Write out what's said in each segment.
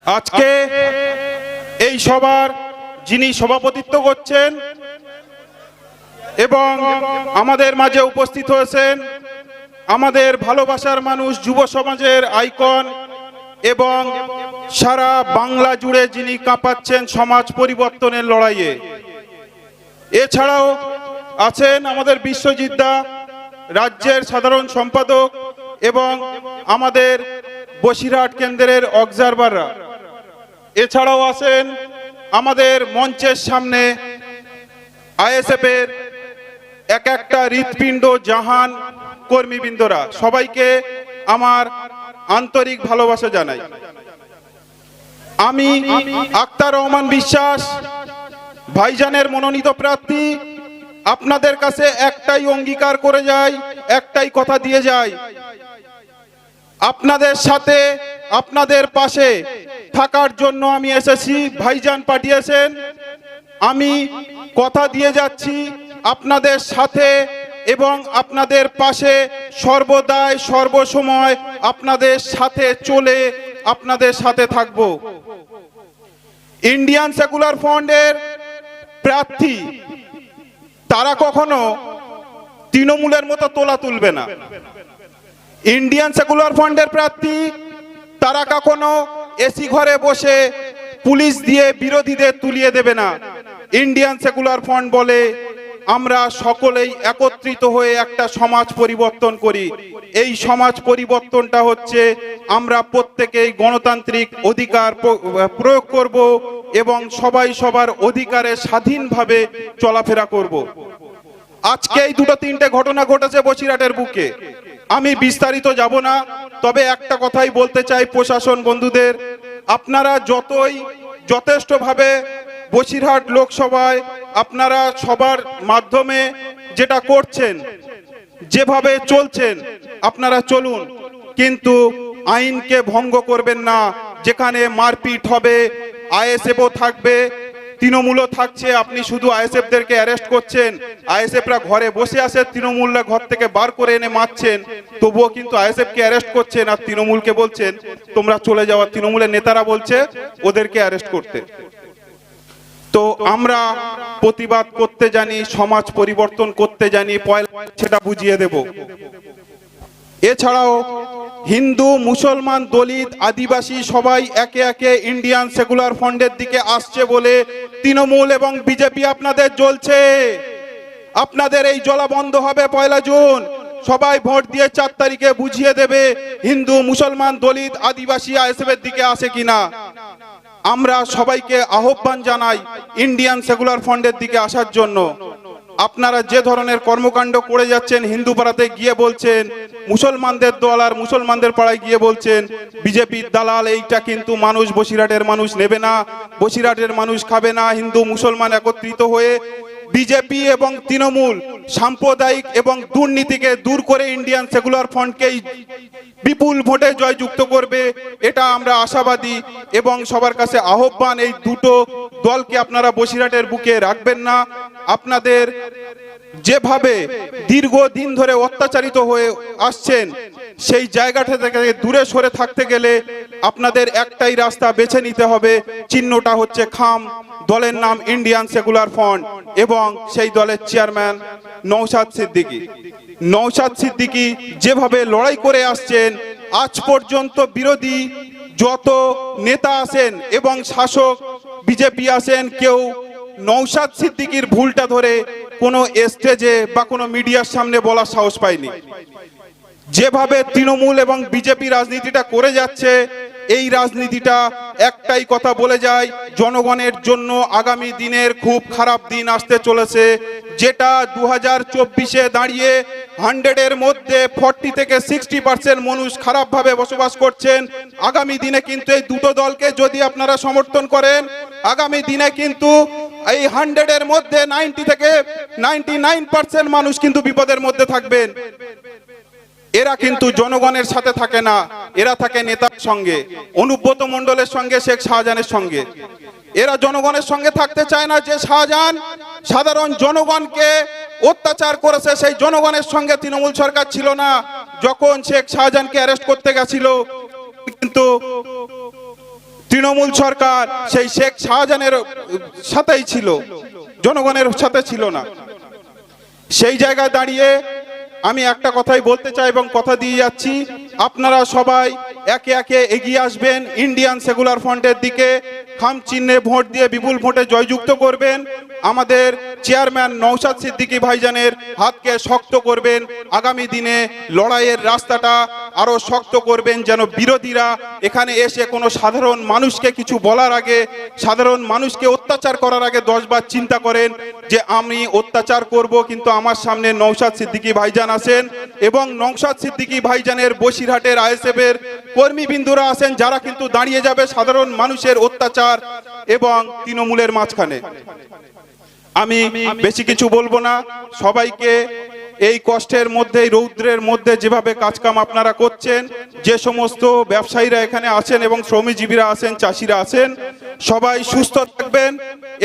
আজকে এই সভার যিনি সভাপতিত্ব করছেন এবং আমাদের মাঝে উপস্থিত হয়েছেন আমাদের ভালোবাসার মানুষ, যুব সমাজের আইকন এবং সারা বাংলা জুড়ে যিনি কাঁপাচ্ছেন সমাজ পরিবর্তনের লড়াইয়ে। এছাড়াও আছেন আমাদের বিশ্বজিৎ দা, রাজ্যের সাধারণ সম্পাদক, এবং আমাদের বসিরহাট কেন্দ্রের অবজারভাররা। এছাড়াও আছেন আমাদের মঞ্চের সামনে আইএসএফ এর এক একটা হৃৎপিণ্ড জাহান কর্মীবৃন্দরা। সবাইকে আমার আন্তরিক ভালোবাসা জানাই। আমি আক্তার রহমান বিশ্বাস, ভাইজানের মনোনীত প্রার্থী। আপনাদের কাছে একটাই অঙ্গীকার করে যাই, একটাই কথা দিয়ে যাই, আপনাদের সাথে আপনাদের পাশে থাকার জন্য আমি এসেছি। ভাইজান পাঠিয়েছেন, আমি কথা দিয়ে যাচ্ছি আপনাদের সাথে এবং আপনাদের পাশে সর্বদাই সর্বসময় আপনাদের সাথে চলে আপনাদের সাথে থাকব। ইন্ডিয়ান সেকুলার ফ্রন্টের প্রার্থী তারা কখনো তৃণমূলের মতো তোলা তুলবে না। ইন্ডিয়ান সেকুলার ফ্রন্টের প্রার্থী তারা কখনো এসি ঘরে বসে পুলিশ দিয়ে বিরোধীদের তুলিয়ে দেবে না। ইন্ডিয়ান সেকুলার ফ্রন্ট বলে আমরা সকলেই একত্রিত হয়ে একটা সমাজ পরিবর্তন করি। এই সমাজ পরিবর্তনটা হচ্ছে আমরা প্রত্যেকেই গণতান্ত্রিক অধিকার প্রয়োগ করব এবং সবাই সবার অধিকারে স্বাধীনভাবে চলাফেরা করব। আজকে এই দুটো তিনটে ঘটনা ঘটেছে বসিরহাটের বুকে। আমি বিস্তারিত যাব না, তবে একটা কথাই বলতে চাই প্রশাসন বন্ধুদের, আপনারা যতই যথেষ্টভাবে বসিরহাট লোকসভায় আপনারা সবার মাধ্যমে যেটা করছেন, যেভাবে চলছেন আপনারা চলুন, কিন্তু আইনকে ভঙ্গ করবেন না। যেখানে মারপিট হবে, আইএসএফও থাকবে, তৃণমূলও থাকছে, আপনি শুধু আইএসএফদেরকে অ্যারেস্ট করছেন, আইএসএফরা ঘরে বসে আছে, তৃণমূলরা ঘর থেকে বার করে এনে মারছেন, তবুও কিন্তু আইএসএফকে অ্যারেস্ট করছেন আর তৃণমূলকে বলছেন তোমরা চলে যাওয়া। তৃণমূলের নেতারা বলছে ওদেরকে অ্যারেস্ট করতে। তো আমরা প্রতিবাদ করতে জানি, সমাজ পরিবর্তন করতে জানি, পয়লা সেটা বুঝিয়ে দেব। এছাড়াও হিন্দু, মুসলমান, দলিত, আদিবাসী সবাই একে একে ইন্ডিয়ান সেকুলার ফ্রন্টের দিকে আসছে বলে তৃণমূল এবং বিজেপি আপনাদের জ্বলছে। আপনাদের এই জ্বলা বন্ধ হবে 1 জুন। সবাই ভোট দিয়ে 4 তারিখে বুঝিয়ে দেবে হিন্দু, মুসলমান, দলিত, আদিবাসী আইএসএফ এর দিকে আসে কিনা। আমরা সবাইকে আহ্বান জানাই ইন্ডিয়ান সেকুলার ফ্রন্টের দিকে আসার জন্য। আপনারা যে ধরনের কর্মকাণ্ড করে যাচ্ছেন, হিন্দু পাড়াতে গিয়ে বলছেন মুসলমানদের দল আর মুসলমানদের পাড়ায় গিয়ে বলছেন বিজেপির দালাল, এইটা কিন্তু মানুষ, বসিরহাটের মানুষ নেবে না, বসিরহাটের মানুষ খাবে না। হিন্দু মুসলমান একত্রিত হয়ে বিজেপি এবং তৃণমূল সাম্প্রদায়িক এবং দুর্নীতিকে দূর করে ইন্ডিয়ান সেকুলার ফ্রন্টকেই বিপুল ভোটে জয়যুক্ত করবে, এটা আমরা আশাবাদী। এবং সবার কাছে আহ্বান, এই দুটো দলকে আপনারা বসিরহাটের বুকে রাখবেন না। আপনাদের যেভাবে দীর্ঘদিন ধরে অত্যাচারিত হয়ে আসছেন, সেই জায়গাটা থেকে দূরে সরে থাকতে গেলে আপনাদের একটাই রাস্তা বেছে নিতে হবে, চিহ্নটা হচ্ছে খাম, দলের নাম ইন্ডিয়ান সেকুলার ফ্রন্ট এবং সেই দলের চেয়ারম্যান নওশাদ সিদ্দিকী। নওশাদ সিদ্দিকী যেভাবে লড়াই করে আসছেন, আজ পর্যন্ত বিরোধী যত নেতা আছেন এবং শাসক বিজেপি আছেন, কেউ নওশাদ সিদ্দিকীর ভুলটা ধরে কোনো স্টেজে বা কোনো মিডিয়ার সামনে বলার সাহস পায়নি। যেভাবে তৃণমূল এবং বিজেপি রাজনীতিটা করে যাচ্ছে, এই রাজনীতিটা একটাই কথা বলে যায়, জনগণের জন্য আগামী দিনের খুব খারাপ দিন আসতে চলেছে। যেটা 2024-এ দাঁড়িয়ে 100-এর মধ্যে 40 থেকে 60% মানুষ খারাপভাবে বসবাস করছেন। আগামী দিনে কিন্তু এই দুটো দলকে যদি আপনারা সমর্থন করেন, আগামী দিনে কিন্তু এই 100-এর মধ্যে 90 থেকে 99% মানুষ কিন্তু বিপদের মধ্যে থাকবেন। এরা কিন্তু জনগণের সাথে থাকে না, এরা থাকে নেতার সঙ্গে, অনুব্রত মণ্ডলের সঙ্গে, শেখ শাহজাহানের সঙ্গে। এরা জনগণের সঙ্গে থাকতে চায় না। যে শাহজাহান সাধারণ জনগণকে অত্যাচার করেছে, সেই জনগণের সঙ্গে তৃণমূল সরকার ছিল না। যখন শেখ শাহজাহানকে অ্যারেস্ট করতে গেছিল, কিন্তু তৃণমূল সরকার সেই শেখ শাহজাহানের সাথেই ছিল, জনগণের সাথে ছিল না। সেই জায়গায় দাঁড়িয়ে আমি একটা কথাই বলতে চাই এবং কথা দিয়ে যাচ্ছি, আপনারা সবাই একে একে এগিয়ে আসবেন ইন্ডিয়ান সেকুলার ফ্রন্টের দিকে, খাম চিহ্নে ভোট দিয়ে বিপুল ভোটে জয়যুক্ত করবেন। আমাদের চেয়ারম্যান নওশাদ সিদ্দিকী ভাইজানের হাতকে শক্ত করবেন, আগামী দিনে লড়াইয়ের রাস্তাটা আরো শক্ত করবেন, যেন বিরোধীরা এখানে এসে কোনো সাধারণ মানুষকে কিছু বলার আগে, সাধারণ মানুষকে অত্যাচার করার আগে 10 বার চিন্তা করেন যে আমি অত্যাচার করব, কিন্তু আমার সামনে নওশাদ সিদ্দিকী ভাইজান আছেন এবং নওশাদ সিদ্দিকী ভাইজানের বসিরহাটের আইএসএফ এর কর্মীবৃন্দরা আছেন, যারা কিন্তু দাঁড়িয়ে যাবে সাধারণ মানুষের অত্যাচার এবং তৃণমূলের মাঝখানে। আমি বেশি কিছু বলবো না, সবাইকে এই কষ্টের মধ্যে, এই রৌদ্রের মধ্যে যেভাবে কাজকাম আপনারা করছেন, যে সমস্ত ব্যবসায়ীরা এখানে আছেন এবং শ্রমজীবীরা আছেন, চাষিরা আছেন, সবাই সুস্থ থাকবেন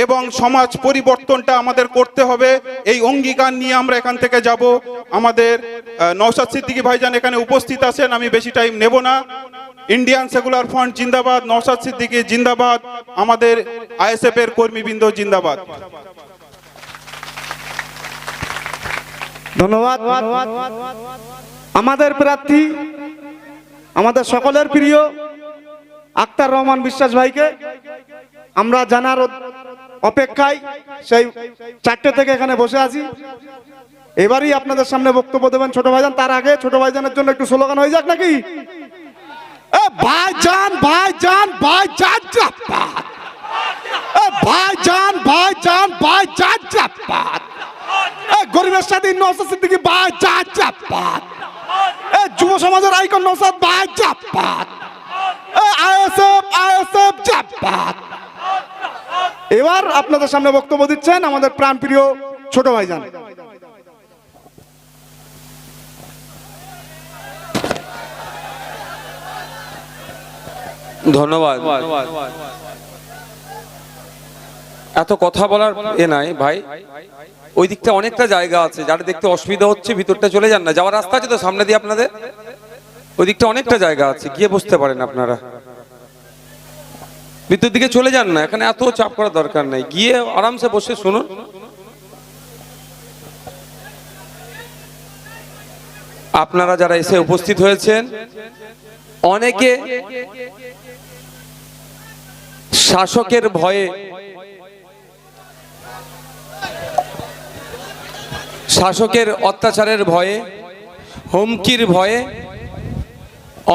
এবং সমাজ পরিবর্তনটা আমাদের করতে হবে। এই অঙ্গীকার নিয়ে আমরা এখান থেকে যাব। আমাদের নওশাদ সিদ্দিকী ভাইজান এখানে উপস্থিত আছেন, আমি বেশি টাইম নেব না। ইন্ডিয়ান সেকুলার ফ্রন্ট জিন্দাবাদ, নওশাদ সিদ্দিকী জিন্দাবাদ, আমাদের আইএসএফ এর কর্মীবৃন্দ জিন্দাবাদ। ধন্যবাদ। আমাদের প্রার্থী, আমাদের সকলের প্রিয় আক্তার রহমান বিশ্বাস ভাইকে আমরা জানার অপেক্ষায় সেই 4টে থেকে এখানে বসে আছি। এবারই আপনাদের সামনে বক্তব্য দেবেন ছোট ভাইজান। তার আগে ছোট ভাইজানের জন্য একটু স্লোগান হয়ে যাক নাকি? ভাইজান ভাইজান ভাইজান জিন্দাবাদ, ভাইজান ভাইজান ভাইজান জিন্দাবাদ, গরিবের সাথে নওশাদ সিদ্দিকী ভাইজান জিন্দাবাদ, যুব সমাজের আইকন নওশাদ ভাই জিন্দাবাদ, আইএসএফ আইএসএফ জিন্দাবাদ। এবার আপনাদের সামনে বক্তব্য দিচ্ছেন আমাদের প্রাণপ্রিয় ছোট ভাইজান। ধন্যবাদ। এত কথা বলার নাই ভাই, ওই দিকটা অনেকটা জায়গা আছে, যারা দেখতে অসুবিধা হচ্ছে ভিতরটা চলে যান না, যাওয়ার রাস্তা আছে তো সামনে দিয়ে আপনাদের, ওই দিকটা অনেকটা জায়গা আছে, গিয়ে বসতে পারেন আপনারা, ভিতর দিকে চলে যান না, এখানে এত চাপ করার দরকার নেই, গিয়ে আরামসে বসে শুনুন। আপনারা যারা এসে উপস্থিত হয়েছেন, অনেকে শাসকের ভয়ে, শাসকের অত্যাচারের ভয়ে, হুমকির ভয়ে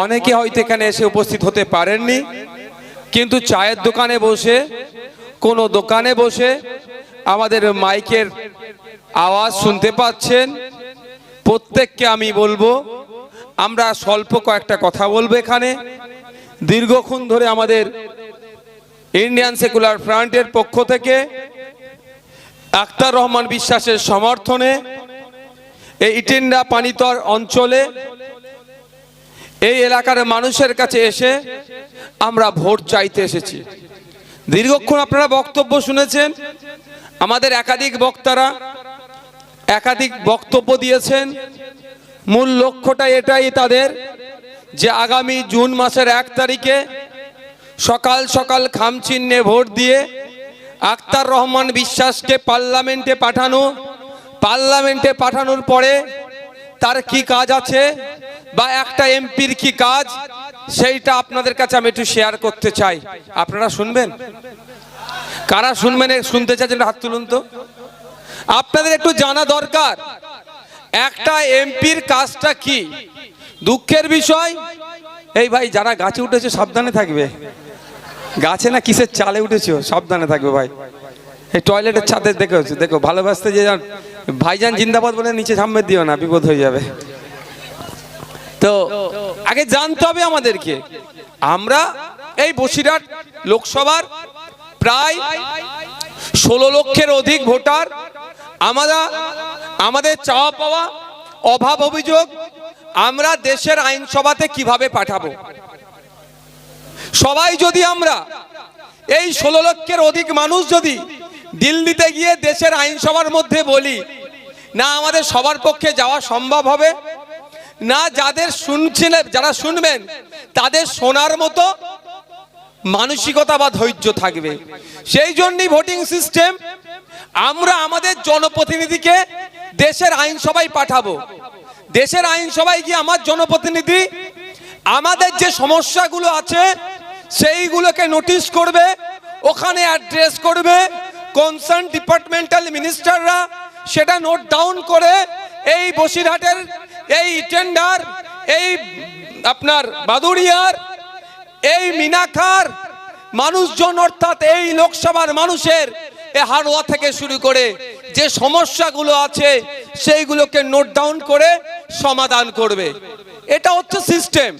অনেকে হয়তো এখানে এসে উপস্থিত হতে পারেননি, কিন্তু চায়ের দোকানে বসে, কোনো দোকানে বসে আমাদের মাইকের আওয়াজ শুনতে পাচ্ছেন। প্রত্যেককে আমি বলবো, আমরা স্বল্প কয়েকটা কথা বলবো এখানে। দীর্ঘক্ষণ ধরে আমাদের ইন্ডিয়ান সেকুলার ফ্রন্টের পক্ষ থেকে আক্তার রহমান বিশ্বাসের সমর্থনে এই ইটিন্ডা পানিতর অঞ্চলে এই এলাকার মানুষের কাছে এসে আমরা ভোট চাইতে এসেছি। দীর্ঘক্ষণ আপনারা বক্তব্য শুনেছেন, আমাদের একাধিক বক্তারা একাধিক বক্তব্য দিয়েছেন। মূল লক্ষ্যটা এটাই তাদের যে আগামী জুন মাসের 1 তারিখে সকাল সকাল খামচিহ্নে ভোট দিয়ে আক্তার রহমান বিশ্বাসকে পার্লামেন্টে পাঠানো, পার্লামেন্টে পাঠানোর পরে তার কি কাজ আছে বা একটা এমপির কি কাজ, সেইটা আপনাদের কাছে আমি একটু শেয়ার করতে চাই। আপনারা শুনবেন? কারা শুনবেন, শুনতে চাচ্ছেন হাত তুলুন তো। আপনাদের একটু জানা দরকার একটা এমপির কাজটা কি। দুঃখের বিষয়, এই ভাই যারা গাছে উঠেছে সাবধানে থাকবে, গাছে না কিসের চালে উঠেছো সাবধানে থাকবে ভাই। এই টয়লেটের ছাদে দেখো ভালোবাসতে যে ভাইজান জিন্দাবাদ বলে নিচে সামনে দিও না, বিপদ হয়ে যাবে। তো আগে জানতে হবে আমাদেরকে, আমরা এই বসিরহাট লোকসভার প্রায় 16 লক্ষের অধিক ভোটার। আমাদের চাওয়া পাওয়া, অভাব অভিযোগ আমরা দেশের আইনসভাতে কিভাবে পাঠাবো। সবাই যদি আমরা এই 16 লক্ষের অধিক মানুষ যদি দিল্লিতে গিয়ে দেশের আইনসভার মধ্যে বলি, না আমাদের সবার পক্ষে যাওয়া সম্ভব হবে না, যারা শুনবেন তাদের শোনার মতো মানসিকতা বা ধৈর্য থাকবে। সেই জন্যই ভোটিং সিস্টেম। আমরা আমাদের জনপ্রতিনিধিকে দেশের আইনসভায় পাঠাবো। দেশের আইনসভায় গিয়ে আমার জনপ্রতিনিধি আমাদের যে সমস্যাগুলো আছে সেইগুলোকে নোটিশ করবে, ওখানে অ্যাড্রেস করবে। কনসার্ন ডিপার্টমেন্টাল মিনিস্টাররা সেটা নোট ডাউন করে এই বসিরহাটের, এই টেন্ডার, এই আপনার বাদুড়িয়ার, এই মিনাখার মানুষজন, অর্থাৎ এই লোকসভার মানুষের হাড়োয়া থেকে শুরু করে যে সমস্যাগুলো আছে সেইগুলোকে নোট ডাউন করে সমাধান করবে। এটা হচ্ছে সিস্টেম।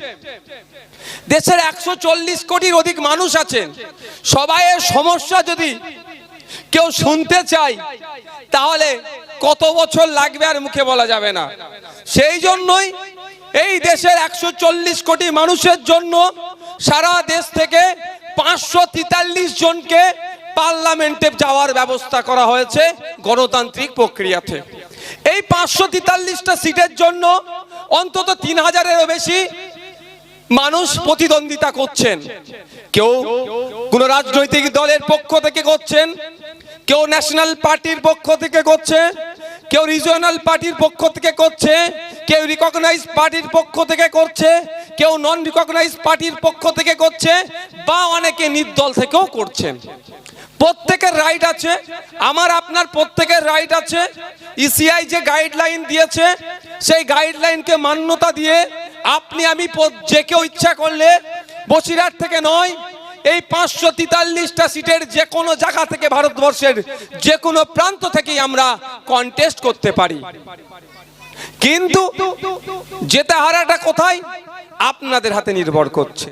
দেশের 140 কোটির অধিক মানুষ আছেন, সবাইয়ের সমস্যা যদি কেউ শুনতে চায় তাহলে কত বছর লাগবে আর মুখে বলা যাবে না। সেই জন্যই এই দেশের 140 কোটি মানুষের জন্য সারা দেশ থেকে 543 জনকে পার্লামেন্টে যাওয়ার ব্যবস্থা করা হয়েছে গণতান্ত্রিক প্রক্রিয়াতে। এই 543টা সিটের জন্য অন্তত 3000-এরও বেশি মানুষ প্রতিদ্বন্দ্বিতা করছেন। কেউ কোন রাজনৈতিক দলের পক্ষ থেকে করছেন, কেউ ন্যাশনাল পার্টির পক্ষ থেকে করছে, কেউ রিজিওনাল পার্টির পক্ষ থেকে করছে, কেউ রিকগনাইজ পার্টির পক্ষ থেকে করছে, কেউ নন রিকগনাইজ পার্টির পক্ষ থেকে করছে, বা অনেকে নির্দল থেকেও করছেন। প্রত্যেকের রাইট আছে, আমার আপনার প্রত্যেকের রাইট আছে। ইসিআই যে গাইডলাইন দিয়েছে সেই গাইডলাইনকে মান্যতা দিয়ে আপনি আমি যে কেউ ইচ্ছা করলে বসিরহাট থেকে নয়, এই 543টা সিটের যে কোনো জায়গা থেকে ভারতবর্ষের যে কোনো প্রান্ত থেকেই আমরা কন্টেস্ট করতে পারি। কিন্তু জেতা হারাটা কোথায় আপনাদের হাতে নির্ভর করছে।